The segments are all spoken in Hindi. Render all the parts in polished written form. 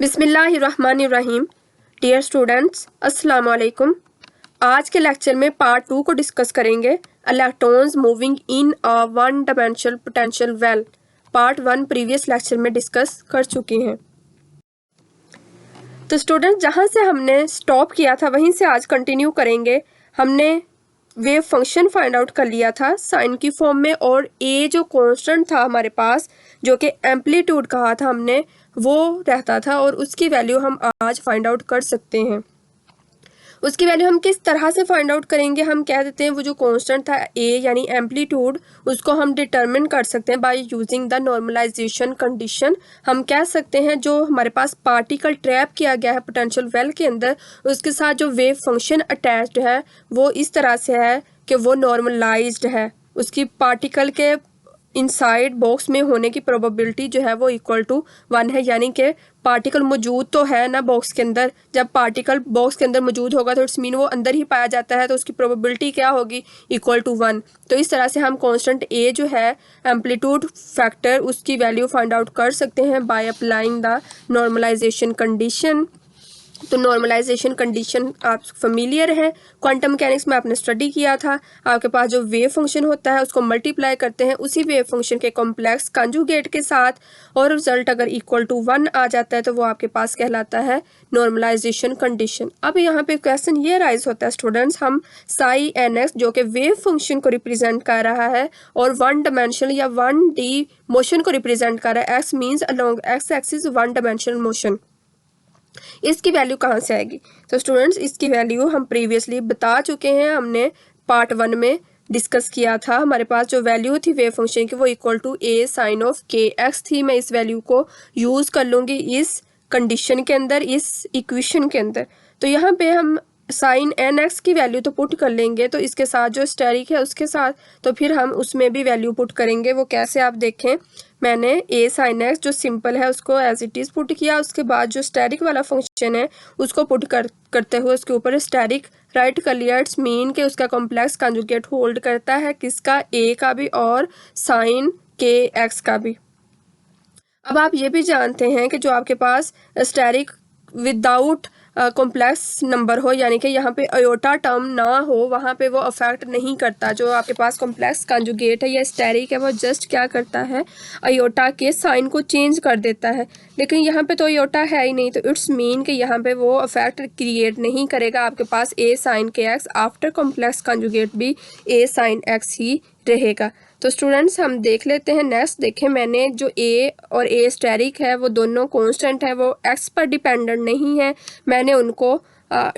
बिस्मिल्लाहिर्रहमानिर्रहीम। डियर स्टूडेंट्स, अस्सलाम वालेकुम। आज के लेक्चर में पार्ट 2 को डिस्कस करेंगे, electrons moving in a one dimensional potential well. Part 1 previous lecture में डिस्कस कर चुके हैं। तो स्टूडेंट्स, जहाँ से हमने स्टॉप किया था वहीं से आज कंटिन्यू करेंगे। हमने वेव फंक्शन फाइंड आउट कर लिया था साइन की फॉर्म में, और ए जो कांस्टेंट था हमारे पास, जो कि एम्पलीट्यूड कहा था हमने, वो रहता था, और उसकी वैल्यू हम आज फाइंड आउट कर सकते हैं। उसकी वैल्यू हम किस तरह से फाइंड आउट करेंगे? हम कह देते हैं वो जो कांस्टेंट था ए यानी एम्पलीट्यूड, उसको हम डिटरमिन कर सकते हैं by using the normalisation condition. हम कह सकते हैं जो हमारे पास पार्टिकल ट्रैप किया गया है पोटेंशियल वेल के अंदर, उसके साथ जो वेव फंक्शन अटैच्ड है वो इस तरह से है कि वो नॉर्मलाइज्ड है। उसकी पार्टिकल के इनसाइड बॉक्स में होने की प्रोबेबिलिटी जो है वो इक्वल टू 1 है, यानी कि पार्टिकल मौजूद तो है ना बॉक्स के अंदर। जब पार्टिकल बॉक्स के अंदर मौजूद होगा तो इट्स मीन वो अंदर ही पाया जाता है, तो उसकी प्रोबेबिलिटी क्या होगी? Equal to 1। तो इस तरह से हम कांस्टेंट ए जो है एम्पलीट्यूड फैक्टर, उसकी वैल्यू फाइंड आउट कर सकते हैं by applying the normalisation condition. तो नॉर्मलाइजेशन कंडीशन आप फेमिलियर है, क्वांटम मैकेनिक्स में आपने स्टडी किया था। आपके पास जो वेव फंक्शन होता है उसको मल्टीप्लाई करते हैं उसी वेव फंक्शन के कॉम्प्लेक्स कंजुगेट के साथ, और रिजल्ट अगर इक्वल टू 1 आ जाता है तो वो आपके पास कहलाता है नॉर्मलाइजेशन कंडीशन। अब यहाँ पे क्वेश्चन ये राइज होता है स्टूडेंट्स, हम साई एन एक्स जो कि वेव फंक्शन को रिप्रेजेंट कर रहा है और 1 डायमेंशनल या 1D मोशन को रिप्रेजेंट कर रहा है, x means along x axis 1 dimensional motion, इसकी वैल्यू कहाँ से आएगी? तो स्टूडेंट्स, इसकी वैल्यू हम प्रीवियसली बता चुके हैं, हमने पार्ट 1 में डिस्कस किया था। हमारे पास जो वैल्यू थी वेव फंक्शन की वो equal to A sine of K X थी। मैं इस वैल्यू को यूज़ कर लूँगी इस कंडीशन के अंदर, इस इक्वेशन के अंदर। तो यहाँ पे हम साइन एन एक्स की वैल्यू तो पुट कर लेंगे, तो इसके साथ जो स्टेरिक है उसके साथ, तो फिर हम उसमें भी वैल्यू पुट करेंगे। वो कैसे, आप देखें, मैंने ए साइन एक्स जो सिंपल है उसको एज इट इज़ पुट किया, उसके बाद जो स्टेरिक वाला फंक्शन है उसको पुट करते हुए उसके ऊपर स्टेरिक राइट कर लिया। इट्स मीन कि उसका कॉम्प्लेक्स कंजुगेट होल्ड करता है किसका? ए का भी और साइन के एक्स का भी। अब आप ये भी जानते हैं कि जो आपके पास स्टेरिक विदाउट कॉम्प्लेक्स नंबर हो, यानी कि यहाँ पे अयोटा टर्म ना हो, वहाँ पे वो अफेक्ट नहीं करता। जो आपके पास कॉम्प्लेक्स कंजुगेट है या स्टेरिक है वो जस्ट क्या करता है, अयोटा के साइन को चेंज कर देता है। लेकिन यहाँ पे तो अयोटा है ही नहीं, तो इट्स मीन कि यहाँ पे वो अफेक्ट क्रिएट नहीं करेगा। आपके पास ए sign K x after complex conjugate भी ए साइन एक्स ही रहेगा। तो स्टूडेंट्स, हम देख लेते हैं नेक्स्ट। देखें, मैंने जो ए और ए स्टेरिक है वो दोनों कांस्टेंट है, वो एक्स पर डिपेंडेंट नहीं है। मैंने उनको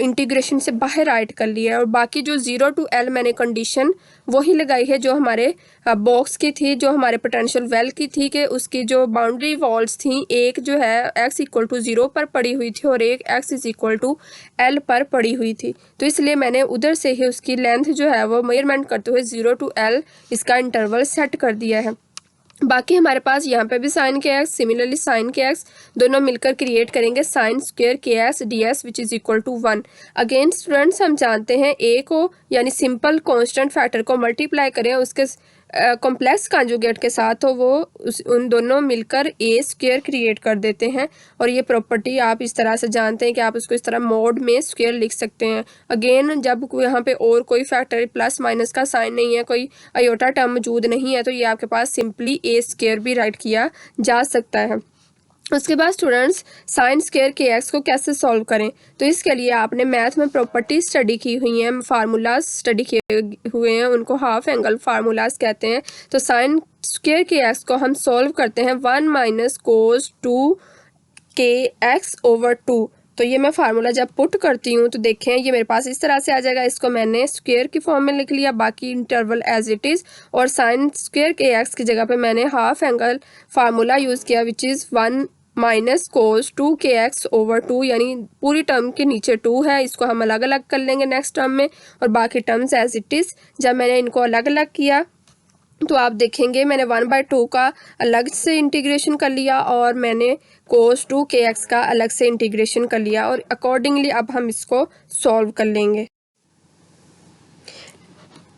इंटीग्रेशन से बाहर राइट कर लिया है, और बाकी जो 0 to L मैंने कंडीशन वही लगाई है जो हमारे बॉक्स की थी, जो हमारे पोटेंशियल वेल की थी, कि उसकी जो बाउंड्री वॉल्स थी, एक जो है x इक्वल टू 0 पर पड़ी हुई थी और एक x is equal to L पर पड़ी हुई थी। तो इसलिए मैंने उधर से ही उसकी लेंथ जो है वो मेजरमेंट करते हुए 0 to L इसका इंटरवल सेट कर दिया है। बाकी हमारे पास यहाँ पे भी sine K X, similarly sine K X दोनों मिलकर क्रिएट करेंगे sine square K X D S which is equal to 1। Again students, हम जानते हैं ए को यानी सिंपल कांस्टेंट फैक्टर को मल्टीप्लाई करें उसके कॉम्प्लेक्स कंजुगेट के साथ, तो वो उन दोनों मिलकर ए स्क्वायर क्रिएट कर देते हैं। और ये प्रॉपर्टी आप इस तरह से जानते हैं कि आप उसको इस तरह मोड में स्क्वायर लिख सकते हैं। अगेन, जब यहाँ पे और कोई फैक्टर प्लस माइनस का साइन नहीं है, कोई अयोटा टर्म मौजूद नहीं है, तो ये आपके पास सिंपली ए स्क्वायर भी राइट किया जा सकता है। उसके बाद students, sign square K x को कैसे सॉल्व करें? तो इसके लिए आपने मैथ में प्रॉपर्टी स्टडी की हुई हैं, फार्मूलाज स्टडी किए हुए हैं, उनको हाफ एंगल फार्मूलाज कहते हैं। तो साइन स्क्वायर के एक्स को हम सॉल्व करते हैं 1 माइनस कोस 2 के एक्स ओवर 2। तो ये मैं फार्मूला जब पुट करती हूँ तो देखें ये मेरे पास इस तरह से आ जाएगा। इसको मैंने स्क्वायर की फॉर्म में लिख लिया, बाकी इंटरवल एज इट इज़, और साइन स्क्वायर के एक्स की जगह पे मैंने हाफ एंगल फार्मूला यूज़ किया विच इज़ 1 माइनस कोस 2 के एक्स ओवर 2, यानी पूरी टर्म के नीचे 2 है, इसको हम अलग अलग कर लेंगे नेक्स्ट टर्म में, और बाकी टर्म्स एज इट इज़। जब मैंने इनको अलग अलग किया तो आप देखेंगे मैंने 1/2 का अलग से इंटीग्रेशन कर लिया और मैंने कोस 2 के एक्स का अलग से इंटीग्रेशन कर लिया, और अकॉर्डिंगली अब हम इसको सॉल्व कर लेंगे।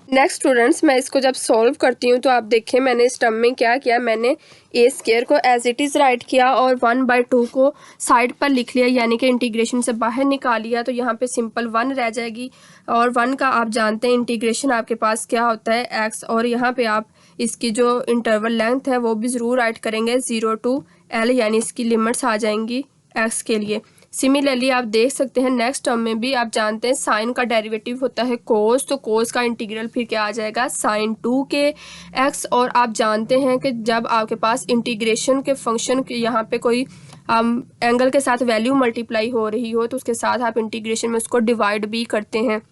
नेक्स्ट स्टूडेंट्स, मैं इसको जब सॉल्व करती हूँ तो आप देखें मैंने इस टर्म में क्या किया, मैंने ए स्क्वायर को एज इट इज़ राइट किया और 1/2 को साइड पर लिख लिया, यानी कि इंटीग्रेशन से बाहर निकाल लिया। तो यहाँ पे सिंपल 1 रह जाएगी और 1 का आप जानते हैं इंटीग्रेशन आपके पास क्या होता है, एक्स। और यहाँ पे आप इसकी जो इंटरवल लेंथ है वो भी ज़रूर राइट करेंगे, 0 to L, यानी इसकी लिमिट्स आ जाएंगी एक्स के लिए। सिमिलरली आप देख सकते हैं नेक्स्ट टर्म में भी आप जानते हैं साइन का डेरिवेटिव होता है कोस, तो कोस का इंटीग्रल फिर क्या आ जाएगा, साइन 2 के एक्स। और आप जानते हैं कि जब आपके पास इंटीग्रेशन के फंक्शन के यहाँ पे कोई एंगल के साथ वैल्यू मल्टीप्लाई हो रही हो तो उसके साथ आप इंटीग्रेशन में उसको डिवाइड भी करते हैं।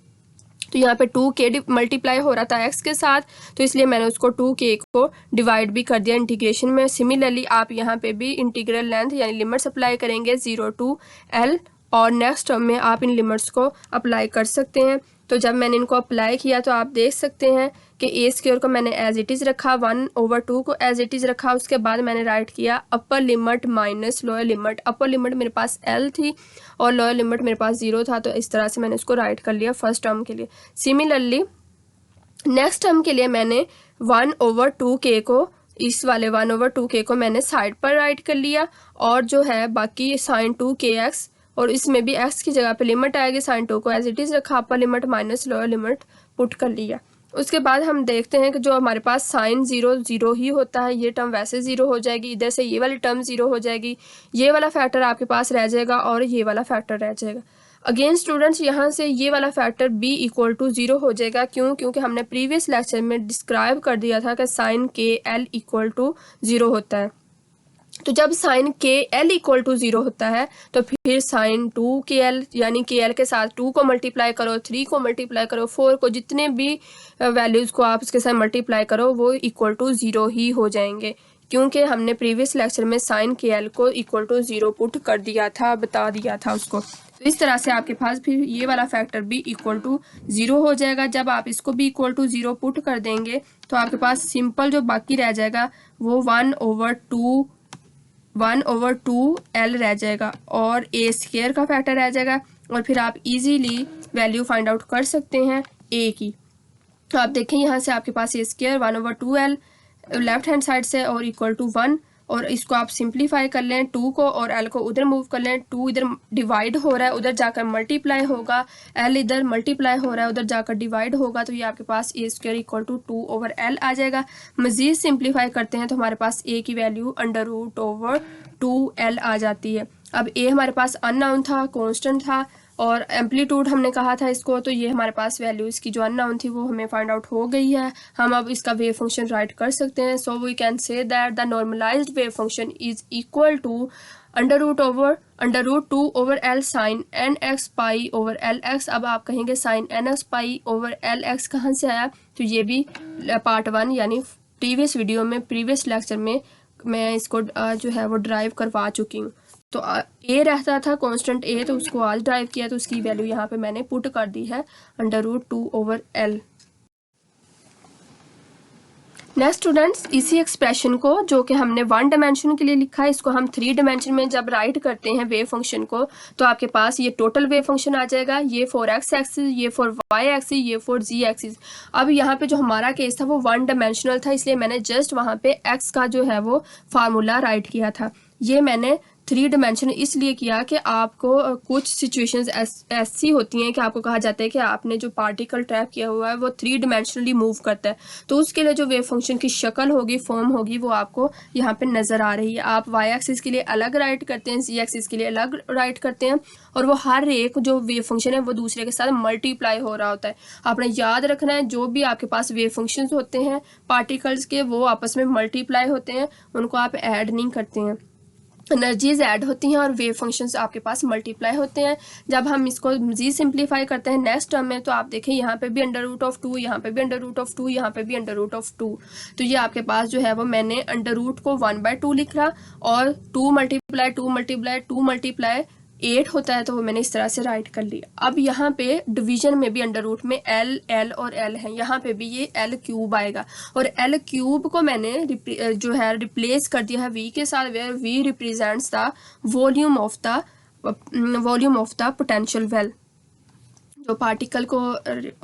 तो यहाँ पे 2k मल्टीप्लाई हो रहा था एक्स के साथ, तो इसलिए मैंने उसको 2k को डिवाइड भी कर दिया इंटीग्रेशन में। सिमिलरली आप यहाँ पे भी इंटीग्रल लेंथ यानी लिमिट्स अप्लाई करेंगे 0 to L, और नेक्स्ट टर्म में आप इन लिमिट्स को अप्लाई कर सकते हैं। तो जब मैंने इनको अप्लाई किया तो आप देख सकते हैं कि ए स्क्वायर को मैंने एज इट इज़ रखा, 1/2 को एज इट इज़ रखा, उसके बाद मैंने राइट किया upper limit minus lower limit. Upper limit मेरे पास L थी और लोअर लिमिट मेरे पास 0 था, तो इस तरह से मैंने उसको राइट कर लिया फर्स्ट टर्म के लिए। सिमिलरली नेक्स्ट टर्म के लिए मैंने 1/2k को, इस वाले 1/2k को मैंने साइड पर राइट कर लिया, और जो है बाकी साइन 2kx, और इसमें भी x की जगह पे लिमिट आएगी, साइन 2 को एज इट इज़ रखा, upper limit minus lower limit put कर लिया। उसके बाद हम देखते हैं कि जो हमारे पास साइन 0 0 ही होता है, ये टर्म वैसे 0 हो जाएगी, इधर से ये वाली टर्म 0 हो जाएगी, ये वाला फैक्टर आपके पास रह जाएगा और ये वाला फैक्टर रह जाएगा। अगेन स्टूडेंट्स, यहाँ से ये वाला फैक्टर b = 0 हो जाएगा, क्यों? क्योंकि हमने प्रीवियस लेक्चर में डिस्क्राइब कर दिया था कि साइन के L = 0 होता है। तो जब साइन के L = 0 होता है तो फिर साइन 2kl, यानी kl के साथ 2 को मल्टीप्लाई करो, 3 को मल्टीप्लाई करो, 4 को, जितने भी वैल्यूज़ को आप उसके साथ मल्टीप्लाई करो वो = 0 ही हो जाएंगे, क्योंकि हमने प्रीवियस लेक्चर में साइन kl को = 0 पुट कर दिया था, बता दिया था उसको। तो इस तरह से आपके पास फिर ये वाला फैक्टर भी = 0 हो जाएगा। जब आप इसको भी = 0 पुट कर देंगे तो आपके पास सिंपल जो बाकी रह जाएगा वो 1/2 L रह जाएगा और ए स्क्वायर का फैक्टर रह जाएगा, और फिर आप इजीली वैल्यू फाइंड आउट कर सकते हैं ए की। तो आप देखें यहाँ से आपके पास A square 1/2 L left hand side से और =1, और इसको आप सिंप्लीफाई कर लें 2 को, और L को उधर मूव कर लें, 2 इधर डिवाइड हो रहा है उधर जाकर मल्टीप्लाई होगा, L इधर मल्टीप्लाई हो रहा है उधर जाकर डिवाइड होगा, तो ये आपके पास ए स्क्वायर = 2/L आ जाएगा। मज़ीद सिंप्लीफाई करते हैं तो हमारे पास a की वैल्यू √2L आ जाती है। अब a हमारे पास अननोन था, कॉन्स्टेंट था, और एम्पलीट्यूड हमने कहा था इसको, तो ये हमारे पास वैल्यू इसकी जो अननोन थी वो हमें फाइंड आउट हो गई है। हम अब इसका वेव फंक्शन राइट कर सकते हैं। So we can say that the normalised wave function is equal to √2/L sine nx π/Lx। अब आप कहेंगे साइन nx π/Lx कहाँ से आया, तो ये भी पार्ट 1 यानी प्रीवियस वीडियो में, प्रीवियस लेक्चर में मैं इसको जो है वो ड्राइव करवा चुकी हूँ। तो ए रहता था कांस्टेंट ए, तो उसको आज ड्राइव किया, तो उसकी वैल्यू यहाँ पे मैंने पुट कर दी है √2/L। नेक्स्ट स्टूडेंट्स, इसी एक्सप्रेशन को जो कि हमने 1 डायमेंशन के लिए लिखा है, इसको हम 3 डायमेंशन में जब राइट करते हैं वेव फंक्शन को, तो आपके पास ये टोटल वेव फंक्शन आ जाएगा, ये फॉर x एक्सिस, ये फॉर y एक्सिस, ये फॉर z एक्सिस। अब यहाँ पे जो हमारा केस था वो 1 डायमेंशनल था, इसलिए मैंने जस्ट वहाँ पे x का जो है वो फार्मूला राइट किया था। ये मैंने 3 डायमेंशन इसलिए किया कि आपको कुछ सिचुएशंस ऐसी होती हैं कि आपको कहा जाता है कि आपने जो पार्टिकल ट्रैप किया हुआ है वो 3 डायमेंशनली मूव करता है, तो उसके लिए जो वेव फंक्शन की शक्ल होगी, फॉर्म होगी, वो आपको यहाँ पे नज़र आ रही है। आप y एक्सिस के लिए अलग राइट करते हैं, z एक्सिस के लिए अलग राइट करते हैं, और वो हर एक जो वेव फंक्शन है वो दूसरे के साथ मल्टीप्लाई हो रहा होता है। आपने याद रखना है जो भी आपके पास वेव फंक्शंस होते हैं पार्टिकल्स के, वो आपस में मल्टीप्लाई होते हैं, उनको आप ऐड नहीं करते हैं। एनर्जीज ऐड होती हैं और वेव फंक्शंस आपके पास मल्टीप्लाई होते हैं। जब हम इसको मज़ीद सिंप्लीफाई करते हैं नेक्स्ट टर्म में, तो आप देखें यहाँ पे भी √2, यहाँ पे भी √2, यहाँ पे भी √2, तो ये आपके पास जो है वो मैंने अंडर रूट को 1/2 लिख रहा, और 2 × 8 होता है, तो वो मैंने इस तरह से राइट कर लिया। अब यहाँ पे डिवीजन में भी अंडर रूट में L और L है, यहाँ पे भी ये L³ आएगा, और L³ को मैंने जो है रिप्लेस कर दिया है V के साथ, where V represents the volume of the potential well. जो पार्टिकल को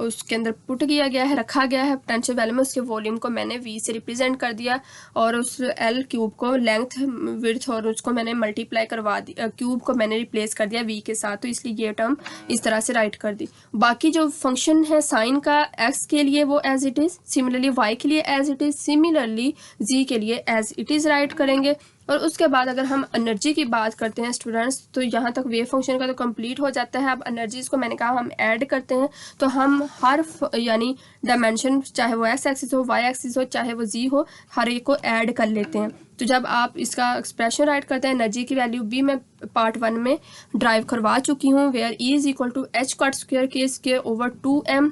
उसके अंदर पुट किया गया है, रखा गया है पोटेंशियल वैल्यू में, उसके वॉल्यूम को मैंने v से रिप्रेजेंट कर दिया और उस l क्यूब को लेंथ विड्थ और उसको मैंने मल्टीप्लाई करवा दी, क्यूब को मैंने रिप्लेस कर दिया v के साथ, तो इसलिए ये टर्म इस तरह से राइट कर दी। बाकी जो फंक्शन है साइन का x के लिए वो as it is, similarly y के लिए as it is, similarly z के लिए एज इट इज़ राइट करेंगे। और उसके बाद अगर हम एनर्जी की बात करते हैं स्टूडेंट्स, तो यहाँ तक वेव फंक्शन का तो कंप्लीट हो जाता है। अब एनर्जीज को मैंने कहा हम ऐड करते हैं, तो हम हर यानी डायमेंशन, चाहे वो एक्स एक्सिस हो, वाई एक्सिस हो, चाहे वो जी हो, हर एक को ऐड कर लेते हैं। तो जब आप इसका एक्सप्रेशन राइट करते हैं, एनर्जी की वैल्यू भी मैं पार्ट 1 में ड्राइव करवा चुकी हूँ, where E is equal to H cut square K square over 2m।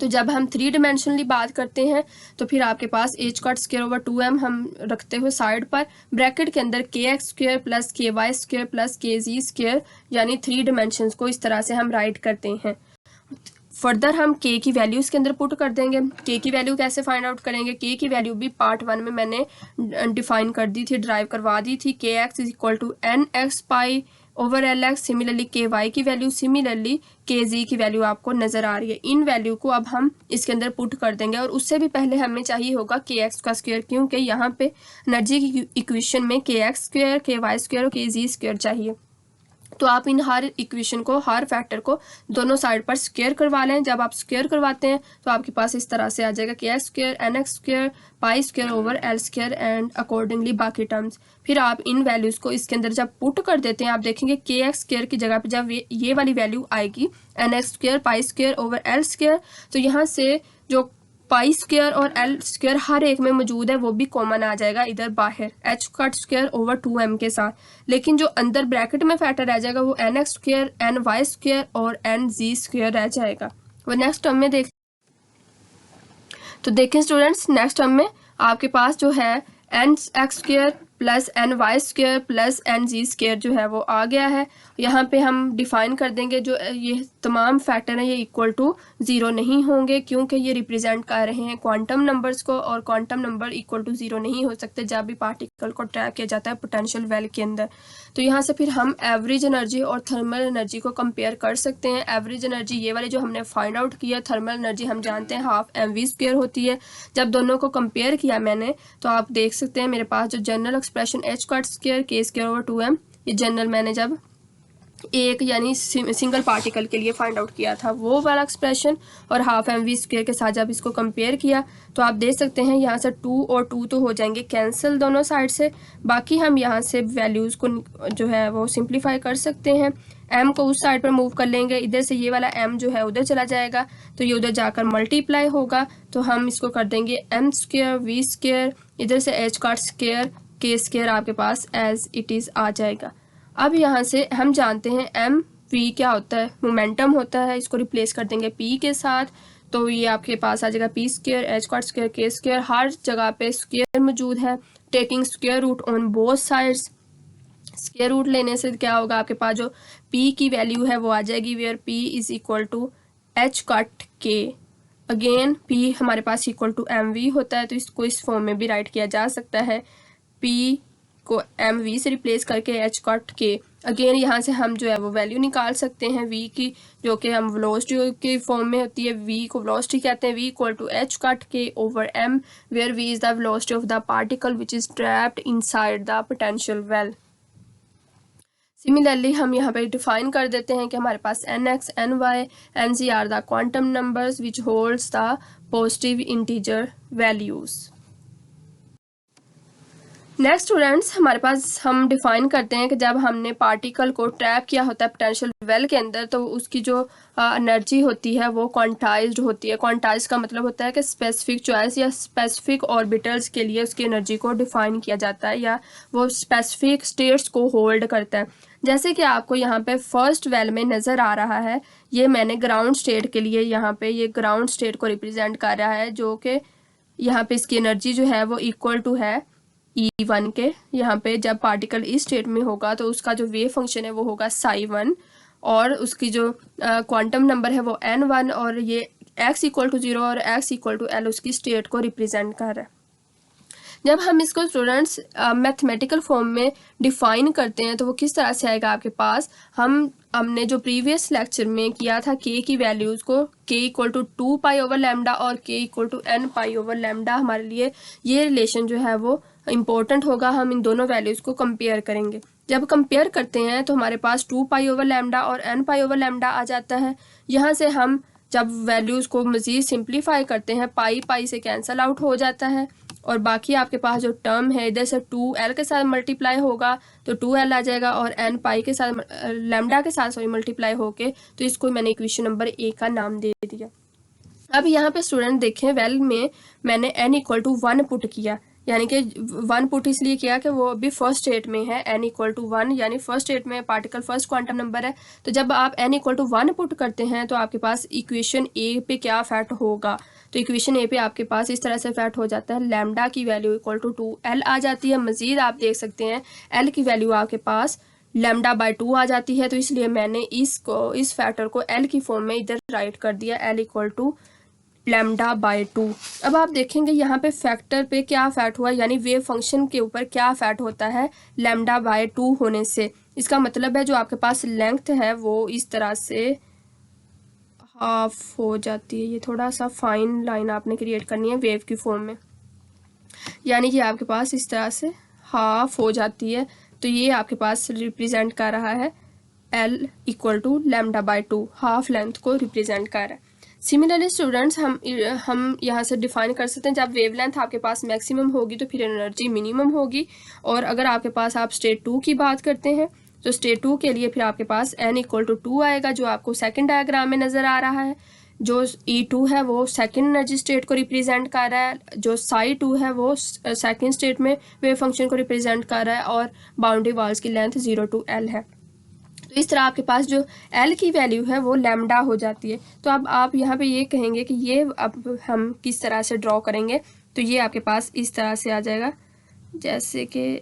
तो जब हम 3 डिमेंशनली बात करते हैं तो फिर आपके पास H cut square over 2m हम रखते हुए साइड पर ब्रैकेट के अंदर के एक्स स्क्वायर प्लस के वाई स्क्वायर प्लस के जी स्क्वायर, यानी 3 डिमेंशंस को इस तरह से हम राइट करते हैं। फर्दर हम के की वैल्यू इसके अंदर पुट कर देंगे। के की वैल्यू कैसे फाइंड आउट करेंगे? के की वैल्यू भी पार्ट 1 में मैंने डिफाइन कर दी थी, ड्राइव करवा दी थी। K X is equal to N X pi over L X. Similarly K Y की वैल्यू, सिमिलरली के जी की वैल्यू आपको नजर आ रही है। इन वैल्यू को अब हम इसके अंदर पुट कर देंगे और उससे भी पहले हमें चाहिए होगा के एक्स का स्क्वायर, क्योंकि यहाँ पे एनर्जी की इक्वेशन में के एक्स स्क्वायर, के वाई स्क्वायर और के जी स्क्वायर चाहिए। तो आप इन हर इक्वेशन को, हर फैक्टर को दोनों साइड पर स्क्वायर करवा लें। जब आप स्क्वायर करवाते हैं तो आपके पास इस तरह से आ जाएगा K X square N X square pi square over L square and accordingly बाकी टर्म्स। फिर आप इन वैल्यूज़ को इसके अंदर जब पुट कर देते हैं, आप देखेंगे के एक्स स्क्वायर की जगह पे जब ये वाली वैल्यू आएगी N X square pi square over L square, तो यहाँ से जो पाई स्क्वायर और एल स्क्वायर हर एक में मौजूद है वो भी कॉमन आ जाएगा इधर बाहर H cut square over 2m के साथ। लेकिन जो अंदर ब्रैकेट में फैक्टर रह जाएगा वो N X square N Y square और एन जी स्क्वायर रह जाएगा। वो नेक्स्ट टर्म में तो देखें स्टूडेंट्स, नेक्स्ट टर्म में आपके पास जो है N X square plus N Y square plus N Z square जो है वो आ गया है। यहाँ पे हम डिफाइन कर देंगे जो ये तमाम फैक्टर हैं ये इक्वल टू 0 नहीं होंगे, क्योंकि ये रिप्रेजेंट कर रहे हैं क्वांटम नंबर्स को, और क्वांटम नंबर इक्वल टू 0 नहीं हो सकते जब भी पार्टिकल को ट्रैप किया जाता है पोटेंशियल वेल के अंदर। तो यहाँ से फिर हम एवरेज एनर्जी और थर्मल एनर्जी को कंपेयर कर सकते हैं। एवरेज एनर्जी ये वाली जो हमने फाइंड आउट किया, थर्मल एनर्जी हम जानते हैं हाफ mv स्क्वायर होती है। जब दोनों को कंपेयर किया मैंने तो आप देख सकते हैं मेरे पास जो general expression H cut square K square over 2m, ये जनरल मैंने जब एक यानी सिंगल पार्टिकल के लिए फाइंड आउट किया था वो वाला एक्सप्रेशन, और हाफ mv स्क्वायर के साथ जब इसको कंपेयर किया तो आप देख सकते हैं यहाँ से 2 और 2 तो हो जाएंगे कैंसिल दोनों साइड से। बाकी हम यहाँ से वैल्यूज़ को जो है वो सिंप्लीफाई कर सकते हैं। m को उस साइड पर मूव कर लेंगे, इधर से ये वाला m जो है उधर चला जाएगा तो ये उधर जाकर मल्टीप्लाई होगा, तो हम इसको कर देंगे m स्क्वायर v स्क्वायर, इधर से h cot square K square आपके पास एज इट इज़ आ जाएगा। अब यहाँ से हम जानते हैं एम वी क्या होता है, मोमेंटम होता है, इसको रिप्लेस कर देंगे पी के साथ, तो ये आपके पास आ जाएगा P square H cut square K square, हर जगह पे स्क्वायर मौजूद है। Taking square root on both sides, square root लेने से क्या होगा, आपके पास जो पी की वैल्यू है वो आ जाएगी where P is equal to H cut K. Again P हमारे पास इक्वल टू एम वी होता है, तो इसको इस फॉर्म में भी राइट किया जा सकता है, पी को एम वी से रिप्लेस करके एच कॉट के। अगेन यहाँ से हम जो है वो वैल्यू निकाल सकते हैं वी की, जो कि हम वेलोसिटी के फॉर्म में होती है, वी को वेलोसिटी कहते हैं, V equal to H cut के over M, where V is the velocity of the particle which is trapped inside the potential well. Similarly हम यहाँ पे डिफाइन कर देते हैं कि हमारे पास N X N Y N Z are the quantum numbers which holds the positive integer values. Next students, हमारे पास हम डिफाइन करते हैं कि जब हमने पार्टिकल को ट्रैप किया होता है पोटेंशियल वेल के अंदर तो उसकी जो एनर्जी होती है वो क्वांटाइज्ड होती है। क्वांटाइज्ड का मतलब होता है कि स्पेसिफिक चॉइस या स्पेसिफिक ऑर्बिटल्स के लिए उसकी एनर्जी को डिफाइन किया जाता है, या वो स्पेसिफिक स्टेट्स को होल्ड करता है। जैसे कि आपको यहाँ पे फर्स्ट वेल में नज़र आ रहा है, ये मैंने ग्राउंड स्टेट के लिए यहाँ पे ये ग्राउंड स्टेट को रिप्रेजेंट कर रहा है, जो कि यहाँ पे इसकी एनर्जी जो है वो इक्वल टू है E1 के। यहाँ पे जब पार्टिकल इस स्टेट में होगा तो उसका जो वेव फंक्शन है वो होगा psi1, और उसकी जो क्वांटम नंबर है वो n1, और ये x इक्वल टू 0 और x इक्वल टू l उसकी स्टेट को रिप्रेजेंट कर रहा है। जब हम इसको स्टूडेंट्स मैथमेटिकल फॉर्म में डिफाइन करते हैं तो वो किस तरह से आएगा आपके पास, हमने जो प्रीवियस लेक्चर में किया था k की वैल्यूज़ को k इक्वल टू 2π/λ और k इक्वल टू n π/λ, हमारे लिए ये रिलेशन जो है वो इम्पोर्टेंट होगा। हम इन दोनों वैल्यूज़ को कंपेयर करेंगे। जब कंपेयर करते हैं तो हमारे पास 2π/λ और n π/λ आ जाता है। यहाँ से हम जब वैल्यूज़ को मज़ीद सिंप्लीफाई करते हैं, पाई से कैंसिल आउट हो जाता है और बाकी आपके पास जो टर्म है इधर से 2l के साथ मल्टीप्लाई होगा तो 2l आ जाएगा और n पाई के साथ लैम्डा के साथ मल्टीप्लाई होके, तो इसको मैंने इक्वेशन नंबर 1 का नाम दे दिया। अब यहाँ पे स्टूडेंट देखें, वेल में मैंने n इक्वल टू 1 पुट किया, यानी कि 1 पुट इसलिए किया कि वो अभी फर्स्ट स्टेट में है। n इक्वल टू 1 यानी फर्स्ट स्टेट में पार्टिकल फर्स्ट क्वांटम नंबर है। तो जब आप n इक्वल टू 1 पुट करते हैं तो आपके पास इक्वेशन ए पे क्या फैक्ट होगा, तो इक्वेशन ए पे आपके पास इस तरह से फैक्ट हो जाता है, लैम्डा की वैल्यू इक्वल टू 2l आ जाती है। मज़ीद आप देख सकते हैं l की वैल्यू आपके पास λ/2 आ जाती है, तो इसलिए मैंने इस फैक्टर को l की फॉर्म में इधर राइट कर दिया, l इक्वल टू λ/2। अब आप देखेंगे यहाँ पे फैक्टर पे क्या फैक्ट हुआ, यानी वेव फंक्शन के ऊपर क्या फैक्ट होता है λ/2 होने से। इसका मतलब है जो आपके पास लेंथ है वो इस तरह से हाफ हो जाती है। ये थोड़ा सा फाइन लाइन आपने क्रिएट करनी है वेव की फॉर्म में, यानी कि आपके पास इस तरह से हाफ हो जाती है। तो ये आपके पास रिप्रेजेंट कर रहा है l equal to λ/2, half length को रिप्रेजेंट कर रहा है। सिमिलरली स्टूडेंट्स हम यहाँ से डिफाइन कर सकते हैं, जब वेवलेंथ आपके पास मैक्सिमम होगी तो फिर एनर्जी मिनिमम होगी। और अगर आपके पास आप स्टेट 2 की बात करते हैं तो स्टेट 2 के लिए फिर आपके पास n इक्वल टू 2 आएगा, जो आपको सेकंड डायग्राम में नज़र आ रहा है। जो E2 है वो सेकंड एनर्जी स्टेट को रिप्रेजेंट कर रहा है, जो psi2 है वो सेकंड स्टेट में वेव फंक्शन को रिप्रेजेंट कर रहा है, और बाउंड्री वॉल्स की लेंथ 0 to l है। तो इस तरह आपके पास जो l की वैल्यू है वो लैम्डा हो जाती है। तो अब आप यहाँ पे ये कहेंगे कि ये अब हम किस तरह से ड्रॉ करेंगे, तो ये आपके पास इस तरह से आ जाएगा, जैसे कि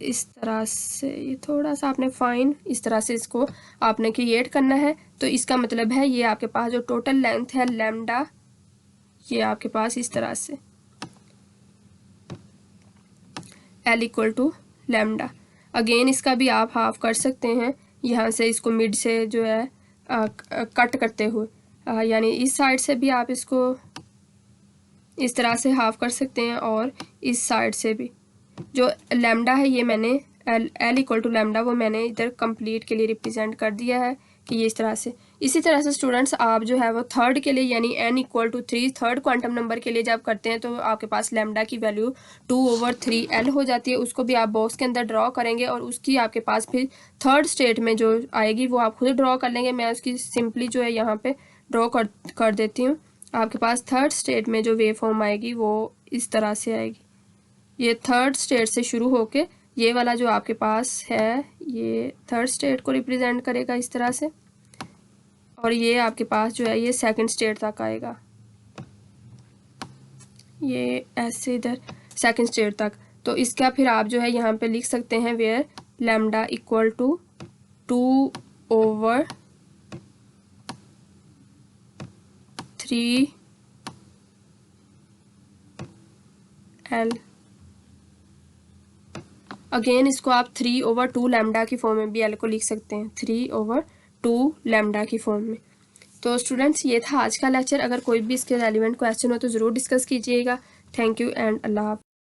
इस तरह से। ये थोड़ा सा आपने फाइन इस तरह से इसको आपने क्रिएट करना है। तो इसका मतलब है ये आपके पास जो टोटल लेंथ है लैम्डा, ये आपके पास इस तरह से l equal to lambda. Again इसका भी आप हाफ कर सकते हैं, यहाँ से इसको मिड से जो है कट करते हुए, यानी इस साइड से भी आप इसको इस तरह से हाफ कर सकते हैं और इस साइड से भी। जो लैम्डा है ये मैंने l इक्वल टू लैम्डा वो मैंने इधर कंप्लीट के लिए रिप्रेजेंट कर दिया है कि ये इस तरह से। इसी तरह से स्टूडेंट्स आप जो है वो थर्ड के लिए यानी n equal to 3 third quantum number के लिए जब करते हैं तो आपके पास लैम्डा की वैल्यू 2/3l हो जाती है। उसको भी आप बॉक्स के अंदर ड्रॉ करेंगे और उसकी आपके पास फिर थर्ड स्टेट में जो आएगी वो आप खुद ड्रॉ कर लेंगे। मैं उसकी सिंपली जो है यहाँ पे ड्रॉ कर देती हूँ। आपके पास थर्ड स्टेट में जो वेव फॉर्म आएगी वो इस तरह से आएगी। ये थर्ड स्टेट से शुरू होके ये वाला जो आपके पास है ये थर्ड स्टेट को रिप्रेजेंट करेगा इस तरह से, और ये आपके पास जो है ये सेकंड स्टेट तक आएगा, ये ऐसे इधर सेकंड स्टेट तक। तो इसका फिर आप जो है यहाँ पे लिख सकते हैं where lambda equal to 2/3l। Again इसको आप 3/2 लैम्डा की फॉर्म में भी l को लिख सकते हैं, 3/2 लैम्डा की फॉर्म में। तो स्टूडेंट्स ये था आज का लेक्चर। अगर कोई भी इसके रेलिवेंट क्वेश्चन हो तो ज़रूर डिस्कस कीजिएगा। थैंक यू एंड अल्लाह हाफ़िज़।